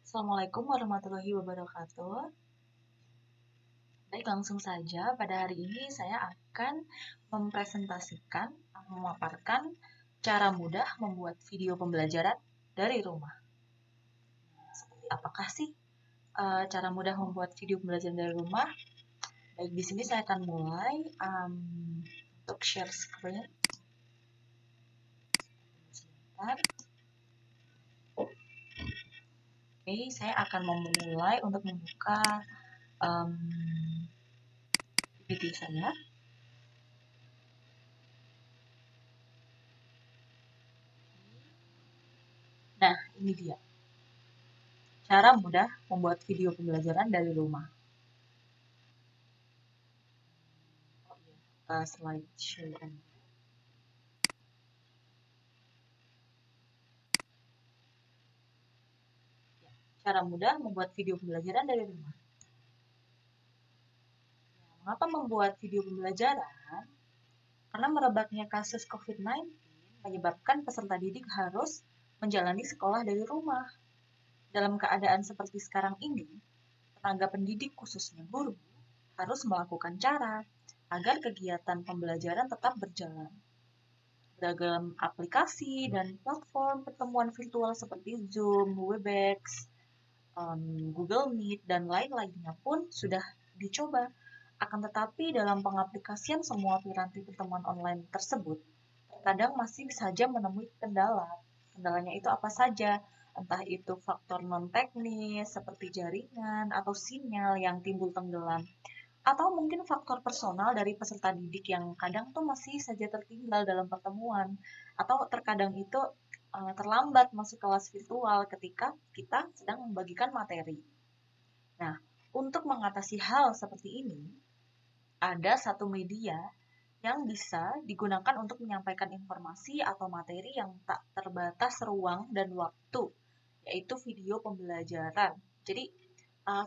Assalamualaikum warahmatullahi wabarakatuh. Baik, langsung saja pada hari ini saya akan mempresentasikan, memaparkan cara mudah membuat video pembelajaran dari rumah. Seperti apakah sih cara mudah membuat video pembelajaran dari rumah? Baik, di sini saya akan mulai untuk share screen. Sebentar. Oke, saya akan memulai untuk membuka PPT saya. Nah, ini dia. Cara mudah membuat video pembelajaran dari rumah. Slideshow. Cara mudah membuat video pembelajaran dari rumah. Mengapa membuat video pembelajaran? Karena merebaknya kasus COVID-19 menyebabkan peserta didik harus menjalani sekolah dari rumah. Dalam keadaan seperti sekarang ini, tenaga pendidik khususnya guru harus melakukan cara agar kegiatan pembelajaran tetap berjalan. Beragam aplikasi dan platform pertemuan virtual seperti Zoom, Webex, Google Meet, dan lain-lainnya pun sudah dicoba. Akan tetapi dalam pengaplikasian semua piranti pertemuan online tersebut, terkadang masih saja menemui kendala. Kendalanya itu apa saja? Entah itu faktor non-teknis seperti jaringan atau sinyal yang timbul tenggelam, atau mungkin faktor personal dari peserta didik yang kadang tuh masih saja tertinggal dalam pertemuan, atau terkadang itu terlambat masuk kelas virtual ketika kita sedang membagikan materi. Nah, untuk mengatasi hal seperti ini, ada satu media yang bisa digunakan untuk menyampaikan informasi atau materi yang tak terbatas ruang dan waktu, yaitu video pembelajaran. Jadi,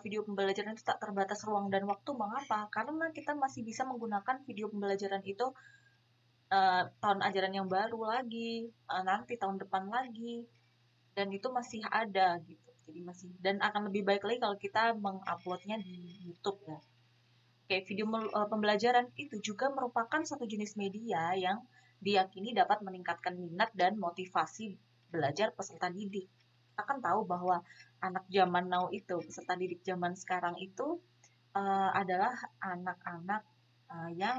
video pembelajaran itu tak terbatas ruang dan waktu. Mengapa? Karena kita masih bisa menggunakan video pembelajaran itu tahun ajaran yang baru lagi, nanti tahun depan lagi, dan itu masih ada gitu. Jadi masih, dan akan lebih baik lagi kalau kita menguploadnya di YouTube ya. Oke, video pembelajaran itu juga merupakan satu jenis media yang diyakini dapat meningkatkan minat dan motivasi belajar peserta didik. Kita kan tahu bahwa anak zaman now itu, peserta didik zaman sekarang itu adalah anak-anak yang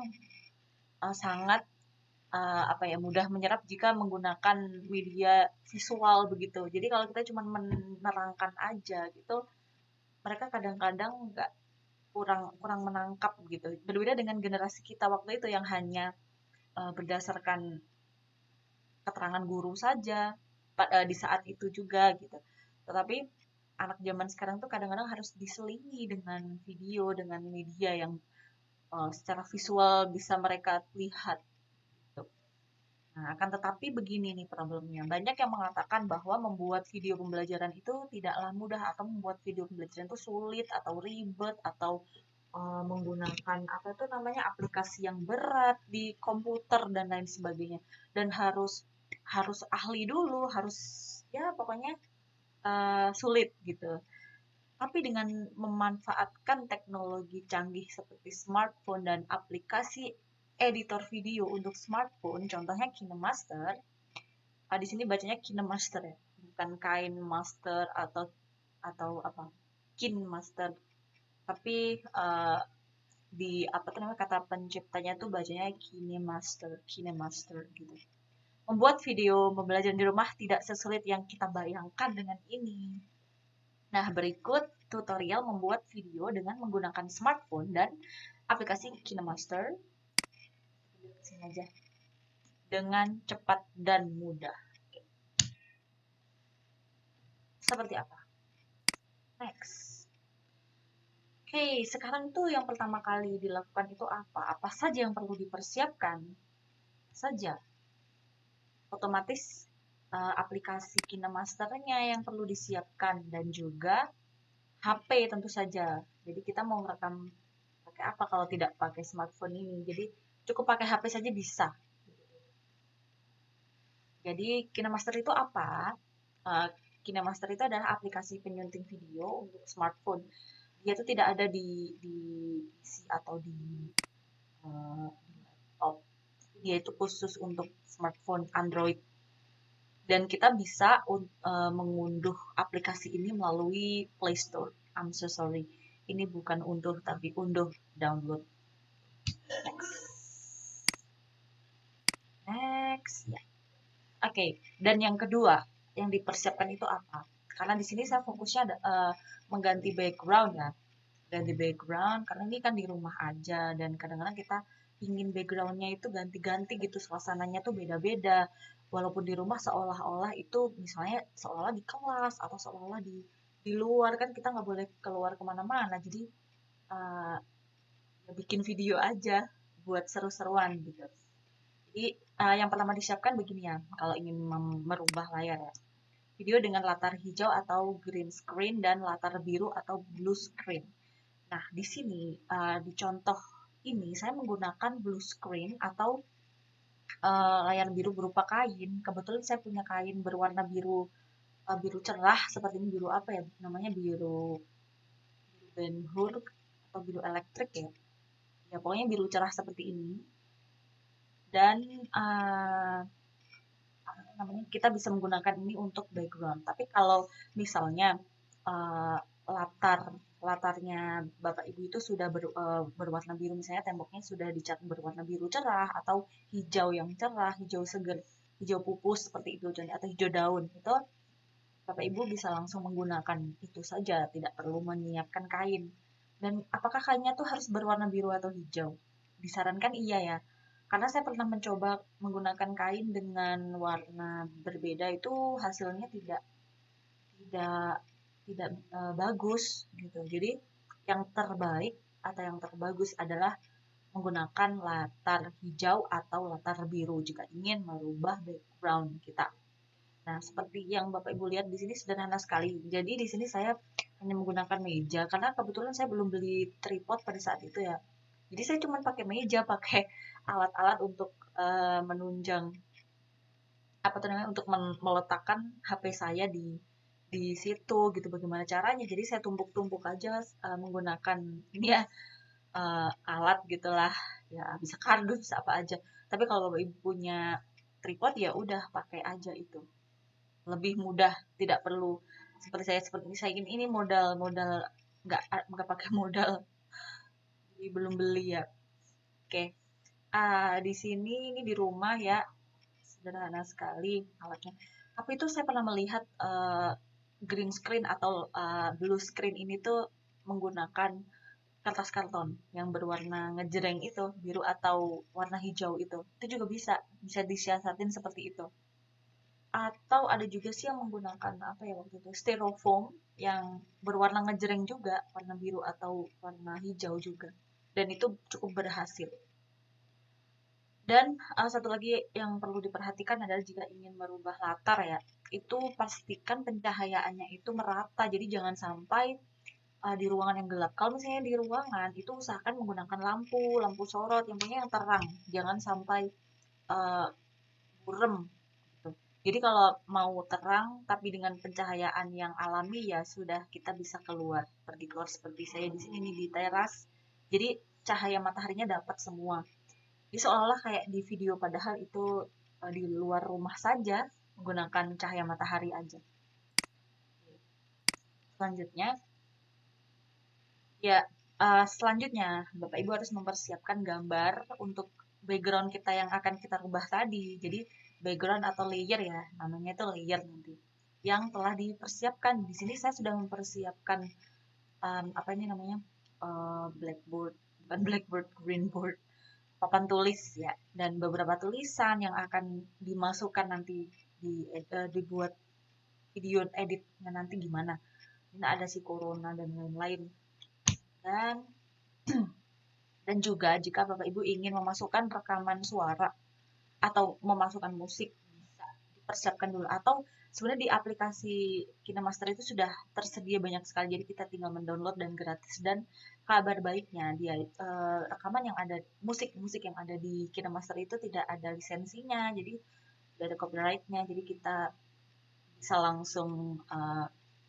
sangat apa ya, mudah menyerap jika menggunakan media visual begitu. Jadi kalau kita cuma menerangkan aja gitu, mereka kadang-kadang nggak kurang kurang menangkap gitu. Berbeda dengan generasi kita waktu itu yang hanya berdasarkan keterangan guru saja di saat itu juga gitu. Tetapi anak zaman sekarang tuh kadang-kadang harus diselingi dengan video, dengan media yang secara visual bisa mereka lihat. Gitu. Nah, akan tetapi begini nih problemnya. Banyak yang mengatakan bahwa membuat video pembelajaran itu tidaklah mudah atau membuat video pembelajaran itu sulit atau ribet atau menggunakan apa itu namanya aplikasi yang berat di komputer dan lain sebagainya dan harus harus ahli dulu harus ya pokoknya sulit gitu. Tapi dengan memanfaatkan teknologi canggih seperti smartphone dan aplikasi editor video untuk smartphone, contohnya KineMaster, di sini bacanya KineMaster ya, bukan Kain Master atau apa, KineMaster. Tapi di apa tuh namanya kata penciptanya tuh bacanya KineMaster gitu. Membuat video pembelajaran di rumah tidak sesulit yang kita bayangkan dengan ini. Nah, berikut tutorial membuat video dengan menggunakan smartphone dan aplikasi KineMaster. Sini aja. Dengan cepat dan mudah. Seperti apa? Next. Oke, sekarang tuh yang pertama kali dilakukan itu apa? Apa saja yang perlu dipersiapkan? Saja. Otomatis aplikasi KineMaster-nya yang perlu disiapkan dan juga HP tentu saja. Jadi kita mau merekam pakai apa kalau tidak pakai smartphone ini? Jadi cukup pakai HP saja bisa. Jadi KineMaster itu apa? KineMaster itu adalah aplikasi penyunting video untuk smartphone. Dia itu tidak ada di PC atau di laptop. Dia itu khusus untuk smartphone Android. Dan kita bisa mengunduh aplikasi ini melalui Play Store. I'm so sorry. Ini bukan unduh tapi unduh, download. Next. Ya. Oke, dan yang kedua yang dipersiapkan itu apa? Karena di sini saya fokusnya mengganti background ya. Ganti background karena ini kan di rumah aja dan kadang-kadang kita ingin backgroundnya itu ganti-ganti gitu, suasananya tuh beda-beda. Walaupun di rumah seolah-olah itu misalnya seolah di kelas atau seolah di luar, kan kita nggak boleh keluar kemana-mana. Jadi uh, ya bikin video aja buat seru-seruan gitu. Jadi yang pertama disiapkan begini ya, kalau ingin merubah layar ya. Video dengan latar hijau atau green screen dan latar biru atau blue screen. Nah, di sini di contoh ini saya menggunakan blue screen atau layar biru berupa kain. Kebetulan saya punya kain berwarna biru cerah seperti ini, biru apa ya namanya, biru Ben Hur atau biru elektrik ya. Ya pokoknya biru cerah seperti ini. Dan namanya kita bisa menggunakan ini untuk background. Tapi kalau misalnya latarnya Bapak Ibu itu sudah berwarna biru, misalnya temboknya sudah dicat berwarna biru cerah atau hijau yang cerah, hijau seger, hijau pupus seperti itu atau hijau daun, itu Bapak Ibu bisa langsung menggunakan itu saja, tidak perlu menyiapkan kain. Dan apakah kainnya tuh harus berwarna biru atau hijau? Disarankan iya ya. Karena saya pernah mencoba menggunakan kain dengan warna berbeda, itu hasilnya tidak tidak bagus gitu. Jadi yang terbaik atau yang terbagus adalah menggunakan latar hijau atau latar biru jika ingin merubah background kita. Nah, seperti yang Bapak Ibu lihat di sini sederhana sekali. Jadi di sini saya hanya menggunakan meja karena kebetulan saya belum beli tripod pada saat itu ya. Jadi saya cuma pakai meja, pakai alat-alat untuk menunjang apa tuh namanya, untuk meletakkan HP saya di situ gitu. Bagaimana caranya? Jadi saya tumpuk-tumpuk aja menggunakan ini ya, alat gitulah. Ya bisa kardus, bisa apa aja. Tapi kalau Bapak Ibu punya tripod ya udah pakai aja itu. Lebih mudah, tidak perlu seperti ini. Saya ini modal nggak pakai modal, jadi belum beli ya. Oke, di sini ini di rumah ya, sederhana sekali alatnya. Tapi itu saya pernah melihat green screen atau blue screen ini tuh menggunakan kertas karton yang berwarna ngejreng itu, biru atau warna hijau itu. Itu juga bisa disiasatin seperti itu. Atau ada juga sih yang menggunakan apa ya waktu itu, styrofoam yang berwarna ngejreng juga, warna biru atau warna hijau juga. Dan itu cukup berhasil. Dan satu lagi yang perlu diperhatikan adalah jika ingin merubah latar ya, itu pastikan pencahayaannya itu merata. Jadi jangan sampai di ruangan yang gelap. Kalau misalnya di ruangan itu usahakan menggunakan lampu sorot yang punya yang terang. Jangan sampai uh, burem gitu. Jadi kalau mau terang tapi dengan pencahayaan yang alami ya sudah, kita bisa pergi keluar seperti saya di sini nih di teras. Jadi cahaya mataharinya dapat semua. Jadi seolah-olah kayak di video padahal itu di luar rumah saja menggunakan cahaya matahari aja. Selanjutnya ya, selanjutnya Bapak Ibu harus mempersiapkan gambar untuk background kita yang akan kita rubah tadi. Jadi background atau layer ya, namanya itu layer nanti. Yang telah dipersiapkan. Di sini saya sudah mempersiapkan apa ini namanya? Blackboard, bukan blackboard, greenboard, papan tulis ya, dan beberapa tulisan yang akan dimasukkan nanti dibuat video editnya nanti gimana. Ini ada si corona dan lain-lain. Dan Dan juga jika Bapak Ibu ingin memasukkan rekaman suara atau memasukkan musik, bisa dipersiapkan dulu. Atau sebenarnya di aplikasi KineMaster itu sudah tersedia banyak sekali, jadi kita tinggal mendownload dan gratis. Dan kabar baiknya dia rekaman yang ada, musik yang ada di KineMaster itu tidak ada lisensinya, jadi tidak ada copyrightnya, jadi kita bisa langsung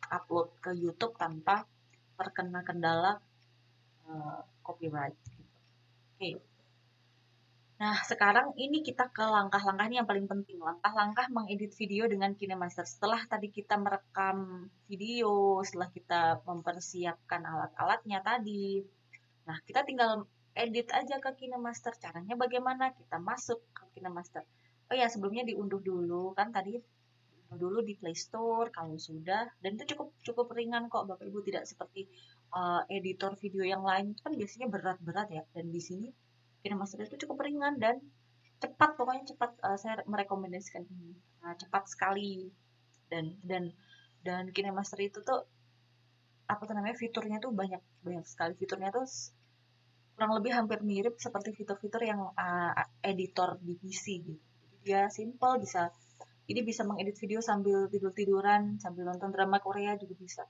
upload ke YouTube tanpa terkena kendala copyright. Oke. Nah, sekarang ini kita ke langkah-langkahnya yang paling penting. Langkah-langkah mengedit video dengan KineMaster. Setelah tadi kita merekam video, setelah kita mempersiapkan alat-alatnya tadi. Nah, kita tinggal edit aja ke KineMaster. Caranya bagaimana? Kita masuk ke KineMaster. Oh ya, sebelumnya diunduh dulu. Kan tadi diunduh dulu di Play Store kalau sudah. Dan itu cukup ringan kok, Bapak Ibu. Tidak seperti editor video yang lain. Itu kan biasanya berat-berat ya. Dan di sini KineMaster itu cukup ringan dan cepat, pokoknya cepat. Saya merekomendasikan ini. Cepat sekali. Dan KineMaster itu tuh apa tuh namanya, fiturnya tuh banyak sekali. Fiturnya tuh kurang lebih hampir mirip seperti fitur-fitur yang editor di PC gitu. Jadi dia simple, bisa mengedit video sambil tidur-tiduran, sambil nonton drama Korea juga bisa.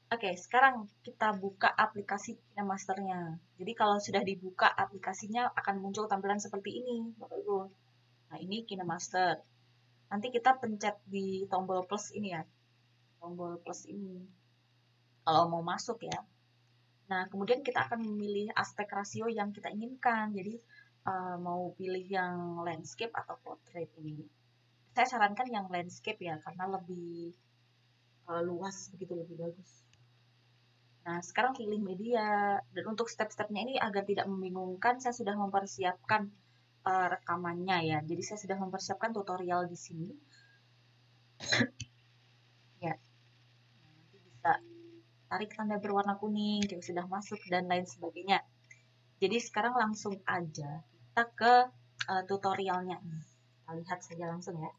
Oke, sekarang kita buka aplikasi KineMaster-nya. Jadi kalau sudah dibuka aplikasinya akan muncul tampilan seperti ini, Bapak Ibu. Nah, ini KineMaster. Nanti kita pencet di tombol plus ini ya. Tombol plus ini. Kalau mau masuk ya. Nah, kemudian kita akan memilih aspek rasio yang kita inginkan. Jadi, mau pilih yang landscape atau portrait ini. Saya sarankan yang landscape ya, karena lebih luas begitu, lebih bagus. Nah, sekarang pilih media. Dan untuk step-stepnya ini agar tidak membingungkan, saya sudah mempersiapkan rekamannya ya. Jadi saya sudah mempersiapkan tutorial di sini. Ya, nanti bisa tarik tanda berwarna kuning, jika sudah masuk, dan lain sebagainya. Jadi sekarang langsung aja kita ke tutorialnya. Kita lihat saja langsung ya.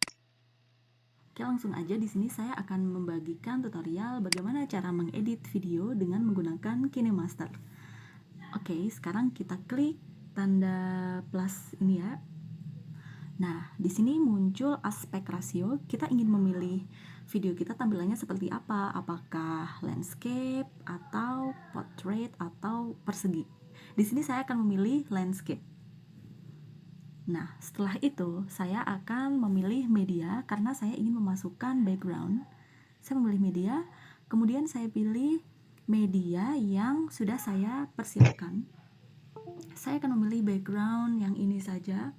Oke, langsung aja di sini saya akan membagikan tutorial bagaimana cara mengedit video dengan menggunakan KineMaster. Oke, sekarang kita klik tanda plus ini ya. Nah, di sini muncul aspek rasio. Kita ingin memilih video kita tampilannya seperti apa, apakah landscape atau portrait atau persegi. Di sini saya akan memilih landscape. Nah, setelah itu saya akan memilih media karena saya ingin memasukkan background. Saya memilih media, kemudian saya pilih media yang sudah saya persiapkan. Saya akan memilih background yang ini saja.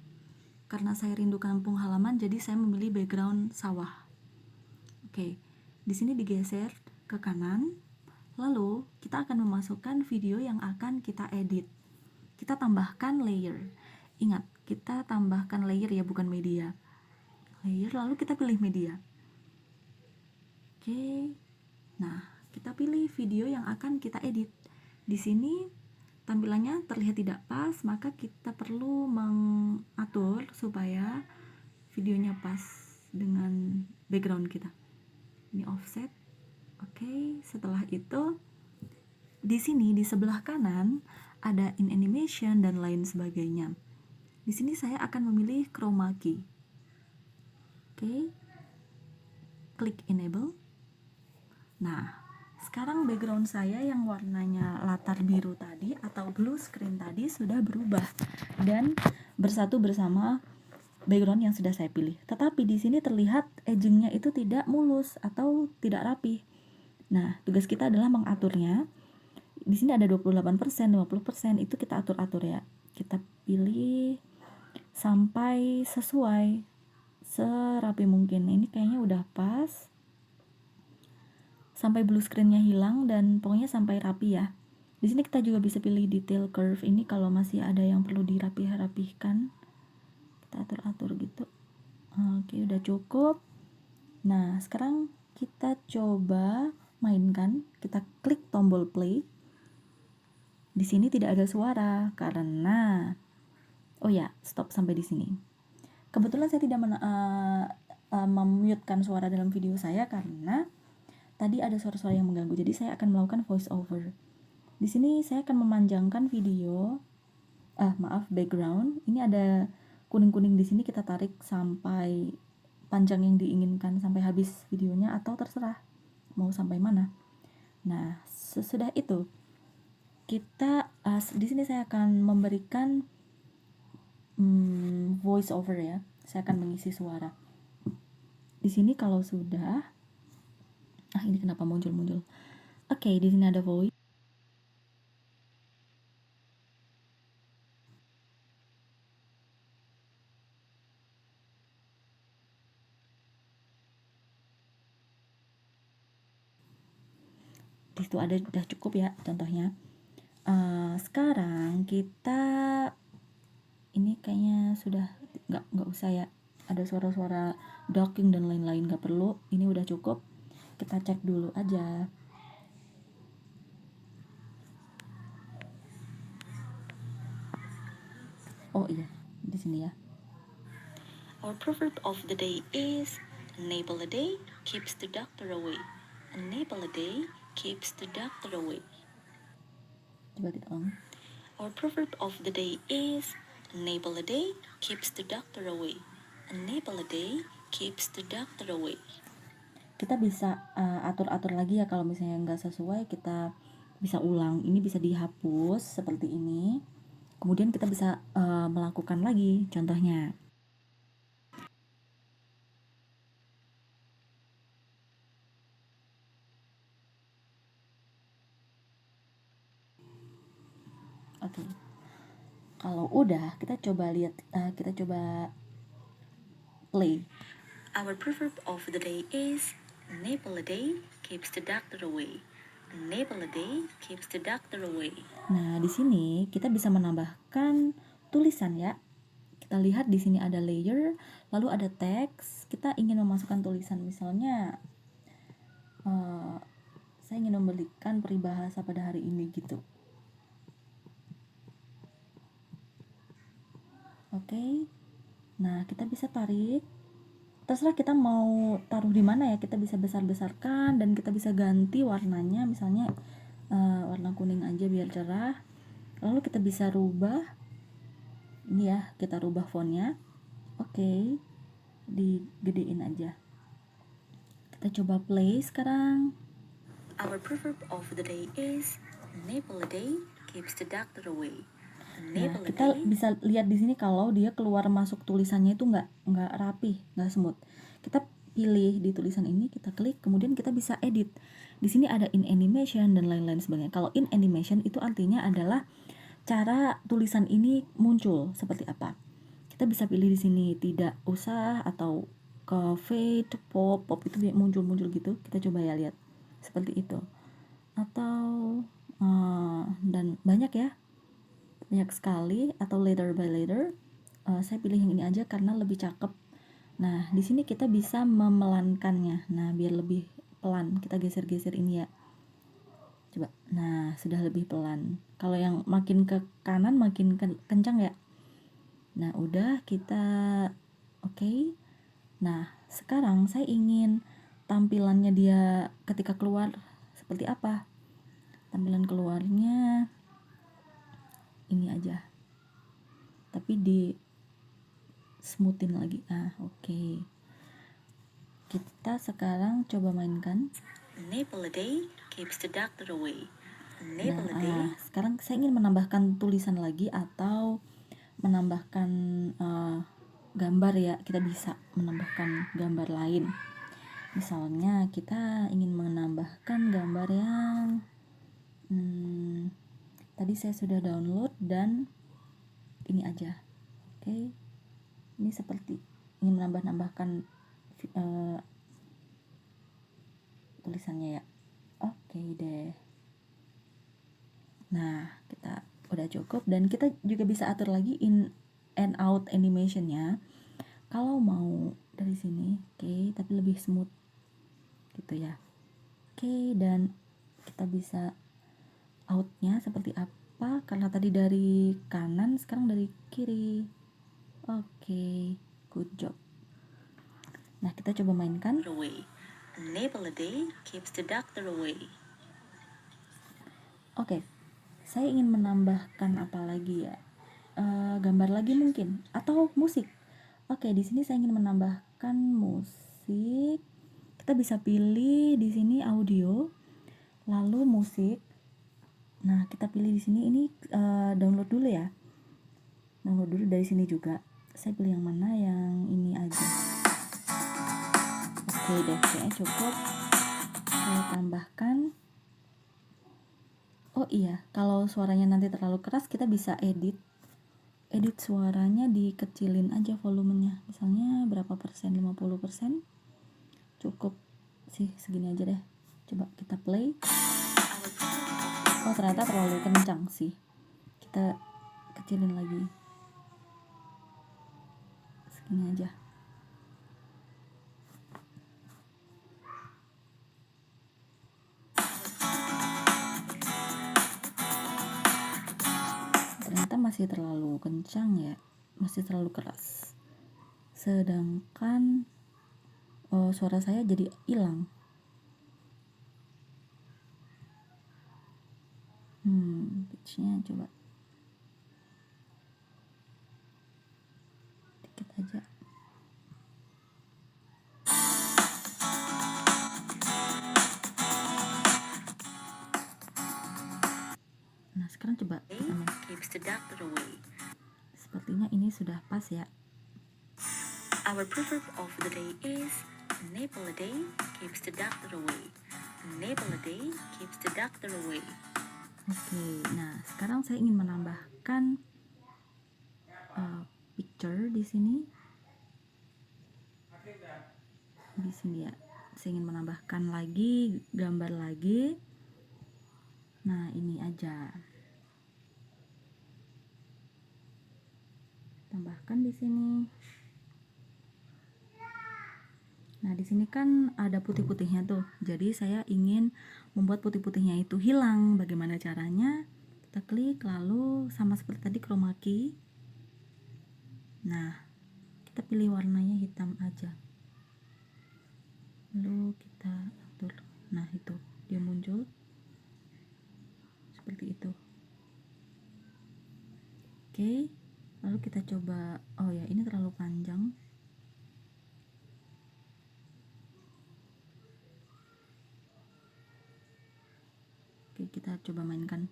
Karena saya rindu kampung halaman, jadi saya memilih background sawah. Oke, di sini digeser ke kanan. Lalu kita akan memasukkan video yang akan kita edit. Kita tambahkan layer. Ingat, kita tambahkan layer ya, bukan media. Layer, lalu kita pilih media. Oke. Nah, kita pilih video yang akan kita edit. Di sini tampilannya terlihat tidak pas, maka kita perlu mengatur supaya videonya pas dengan background kita. Ini offset. Oke, setelah itu di sini di sebelah kanan ada in animation dan lain sebagainya. Di sini saya akan memilih chroma key. Oke. Klik enable. Nah, sekarang background saya yang warnanya latar biru tadi atau blue screen tadi sudah berubah dan bersatu bersama background yang sudah saya pilih. Tetapi di sini terlihat edgingnya itu tidak mulus atau tidak rapi. Nah, tugas kita adalah mengaturnya. Di sini ada 28%, 50%, itu kita atur-atur ya. Kita pilih sampai sesuai serapi mungkin. Ini kayaknya udah pas. Sampai blue screen-nya hilang dan pokoknya sampai rapi ya. Di sini kita juga bisa pilih detail curve ini kalau masih ada yang perlu dirapih-rapihkan. Kita atur-atur gitu. Oke, udah cukup. Nah, sekarang kita coba mainkan. Kita klik tombol play. Di sini tidak ada suara karena stop sampai di sini. Kebetulan saya tidak memute-kan suara dalam video saya karena tadi ada suara-suara yang mengganggu. Jadi saya akan melakukan voice over. Di sini saya akan memanjangkan video. Background. Ini ada kuning-kuning di sini, kita tarik sampai panjang yang diinginkan sampai habis videonya atau terserah mau sampai mana. Nah, sesudah itu kita di sini saya akan memberikan voice over ya. Saya akan mengisi suara. Di sini kalau sudah, ini kenapa muncul-muncul? Oke, di sini ada voice. Di situ ada, udah cukup ya contohnya. Sekarang kita ini kayaknya sudah nggak usah ya, ada suara-suara docking dan lain-lain, nggak perlu, ini udah cukup. Kita cek dulu aja. Oh iya, di sini ya. Our proverb of the day is enable a day keeps the doctor away. Enable a day keeps the doctor away. Coba kita ulang. Our proverb of the day is enable a day keeps the doctor away. Enable a day keeps the doctor away. Kita bisa atur-atur lagi ya, kalau misalnya nggak sesuai kita bisa ulang. Ini bisa dihapus seperti ini. Kemudian kita bisa melakukan lagi contohnya. Oke. Kalau udah, kita coba lihat, kita coba play. Our proverb of the day is enable a day keeps the doctor away. Enable a day keeps the doctor away. Nah, di sini kita bisa menambahkan tulisan ya. Kita lihat di sini ada layer, lalu ada teks. Kita ingin memasukkan tulisan, misalnya saya ingin memberikan peribahasa pada hari ini gitu. Oke. Nah, kita bisa tarik. Terserah kita mau taruh di mana ya. Kita bisa besar-besarkan dan kita bisa ganti warnanya, misalnya warna kuning aja biar cerah. Lalu kita bisa rubah. Ini ya, kita rubah fontnya. Oke. Digedein aja. Kita coba play sekarang. Our proverb of the day is enable a day keeps the doctor away. Nah, kita bisa lihat di sini kalau dia keluar masuk tulisannya itu nggak rapi, nggak smooth. Kita pilih di tulisan ini, kita klik, kemudian kita bisa edit. Di sini ada in animation dan lain-lain sebagainya. Kalau in animation itu artinya adalah cara tulisan ini muncul seperti apa. Kita bisa pilih di sini tidak usah atau ke fade, pop itu muncul gitu. Kita coba ya lihat seperti itu. Atau dan banyak ya. Banyak sekali, atau letter by letter. Saya pilih yang ini aja karena lebih cakep. Nah, di sini kita bisa memelankannya. Nah, biar lebih pelan, kita geser-geser ini ya. Coba. Nah, sudah lebih pelan. Kalau yang makin ke kanan makin kencang ya. Nah, udah kita oke. Nah, sekarang saya ingin tampilannya dia ketika keluar seperti apa. Tampilan keluarnya ini aja, tapi di smoothin lagi. Oke. Kita sekarang coba mainkan. Enable a day keeps the doctor away. Enable a day. Sekarang saya ingin menambahkan tulisan lagi atau menambahkan gambar ya. Kita bisa menambahkan gambar lain. Misalnya kita ingin menambahkan gambar yang tadi saya sudah download dan ini aja. Oke. Ini seperti ingin menambahkan tulisannya ya. Oke deh. Nah, kita udah cukup dan kita juga bisa atur lagi in and out animationnya. Kalau mau dari sini, oke, tapi lebih smooth gitu ya. Oke, dan kita bisa outnya seperti apa, karena tadi dari kanan sekarang dari kiri. Oke, good job. Nah, kita coba mainkan. Enable a day keeps the doctor away. Oke, saya ingin menambahkan apa lagi ya? Gambar lagi mungkin atau musik. Oke, di sini saya ingin menambahkan musik. Kita bisa pilih di sini audio, lalu musik. Nah, kita pilih di sini. Ini download dulu ya. Download dulu dari sini juga. Saya pilih yang mana, yang ini aja. Oke deh, kayaknya cukup. Saya tambahkan. Oh iya, kalau suaranya nanti terlalu keras kita bisa edit suaranya, dikecilin aja volumenya, misalnya berapa persen, 50%. Cukup sih segini aja deh. Coba kita play. Oh ternyata terlalu kencang sih, kita kecilin lagi segini aja. Ternyata masih terlalu kencang ya, masih terlalu keras, sedangkan suara saya jadi hilang. Pitchnya coba dikit aja. Nah sekarang coba kita main. Sepertinya ini sudah pas ya. Our proverb of the day is enable a day keeps the doctor away. Enable a day keeps the doctor away. Oke, nah sekarang saya ingin menambahkan picture di sini. Di sini ya, saya ingin menambahkan lagi gambar lagi. Nah ini aja, tambahkan di sini. Nah di sini kan ada putih-putihnya tuh, jadi saya ingin membuat putih-putihnya itu hilang. Bagaimana caranya? Kita klik, lalu sama seperti tadi chroma key. Nah kita pilih warnanya hitam aja, lalu kita atur. Nah itu dia muncul seperti itu. Oke, lalu kita coba. Oh ya, ini terlalu panjang. Oke, kita coba mainkan.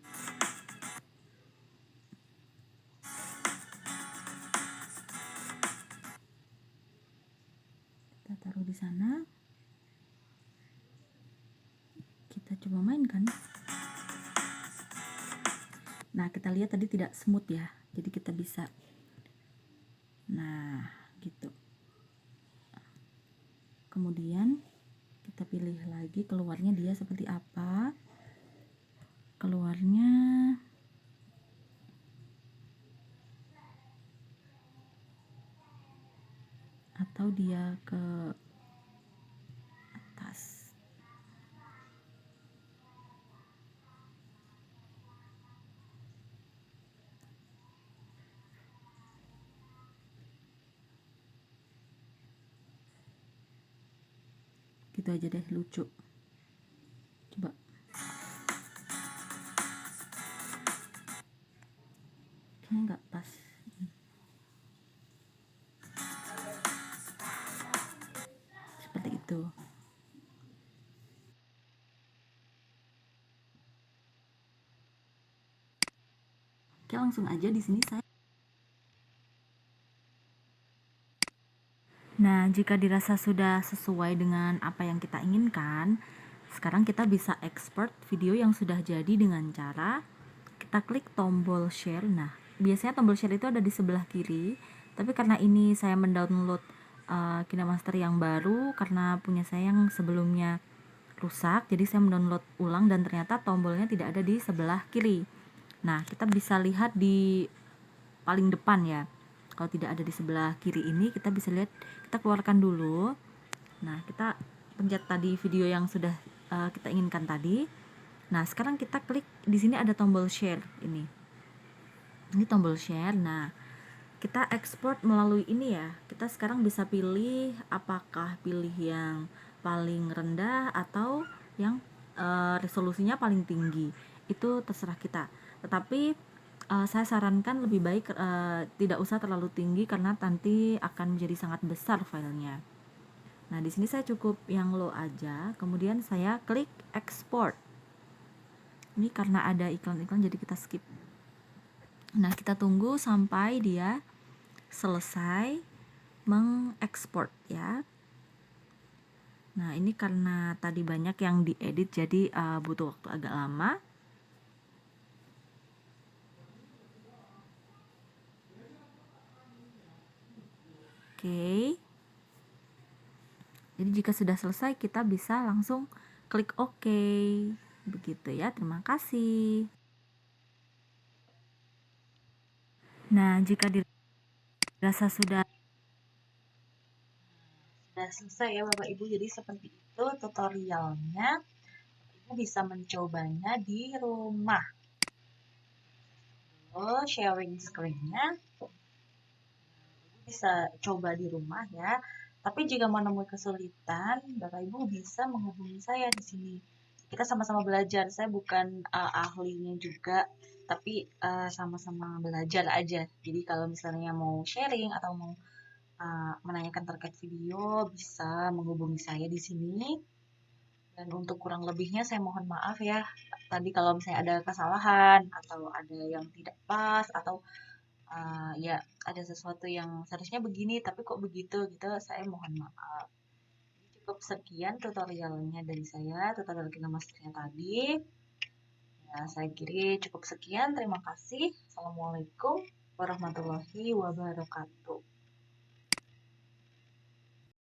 Kita taruh di sana. Kita coba mainkan. Nah, kita lihat tadi tidak smooth ya. Jadi kita bisa. Nah, gitu. Kemudian kita pilih lagi keluarnya dia seperti apa. Keluarnya atau dia ke atas. Gitu aja deh, lucu. Coba. Kayaknya nggak pas. Seperti itu. Oke, langsung aja di sini saya. Nah, jika dirasa sudah sesuai dengan apa yang kita inginkan, sekarang kita bisa export video yang sudah jadi dengan cara kita klik tombol share. Nah, biasanya tombol share itu ada di sebelah kiri, tapi karena ini saya mendownload KineMaster yang baru karena punya saya yang sebelumnya rusak, jadi saya mendownload ulang dan ternyata tombolnya tidak ada di sebelah kiri. Nah, kita bisa lihat di paling depan ya. Kalau tidak ada di sebelah kiri ini, kita bisa lihat, kita keluarkan dulu. Nah, kita pencet tadi video yang sudah kita inginkan tadi. Nah, sekarang kita klik di sini ada tombol share ini. Ini tombol share. Nah, kita ekspor melalui ini ya. Kita sekarang bisa pilih apakah pilih yang paling rendah atau yang resolusinya paling tinggi. Itu terserah kita. Tetapi saya sarankan lebih baik tidak usah terlalu tinggi karena nanti akan menjadi sangat besar filenya. Nah, di sini saya cukup yang low aja. Kemudian saya klik export. Ini karena ada iklan-iklan jadi kita skip. Nah, kita tunggu sampai dia selesai mengekspor ya. Nah, ini karena tadi banyak yang diedit jadi butuh waktu agak lama. Oke. Jadi jika sudah selesai kita bisa langsung klik OK. Begitu ya, terima kasih. Nah, jika dirasa sudah selesai ya Bapak Ibu, jadi seperti itu tutorialnya. Ibu bisa mencobanya di rumah. Sharing screen-nya bisa coba di rumah ya. Tapi jika menemui kesulitan, Bapak Ibu bisa menghubungi saya di sini. Kita sama-sama belajar. Saya bukan ahlinya juga, tapi sama-sama belajar aja. Jadi kalau misalnya mau sharing atau mau menanyakan terkait video, bisa menghubungi saya di sini. Dan untuk kurang lebihnya saya mohon maaf ya. Tadi kalau misalnya ada kesalahan atau ada yang tidak pas atau ya ada sesuatu yang seharusnya begini tapi kok begitu gitu, saya mohon maaf. Cukup sekian tutorialnya dari saya, tutorial KineMasternya tadi. Ya, saya kira cukup sekian. Terima kasih. Assalamualaikum warahmatullahi wabarakatuh.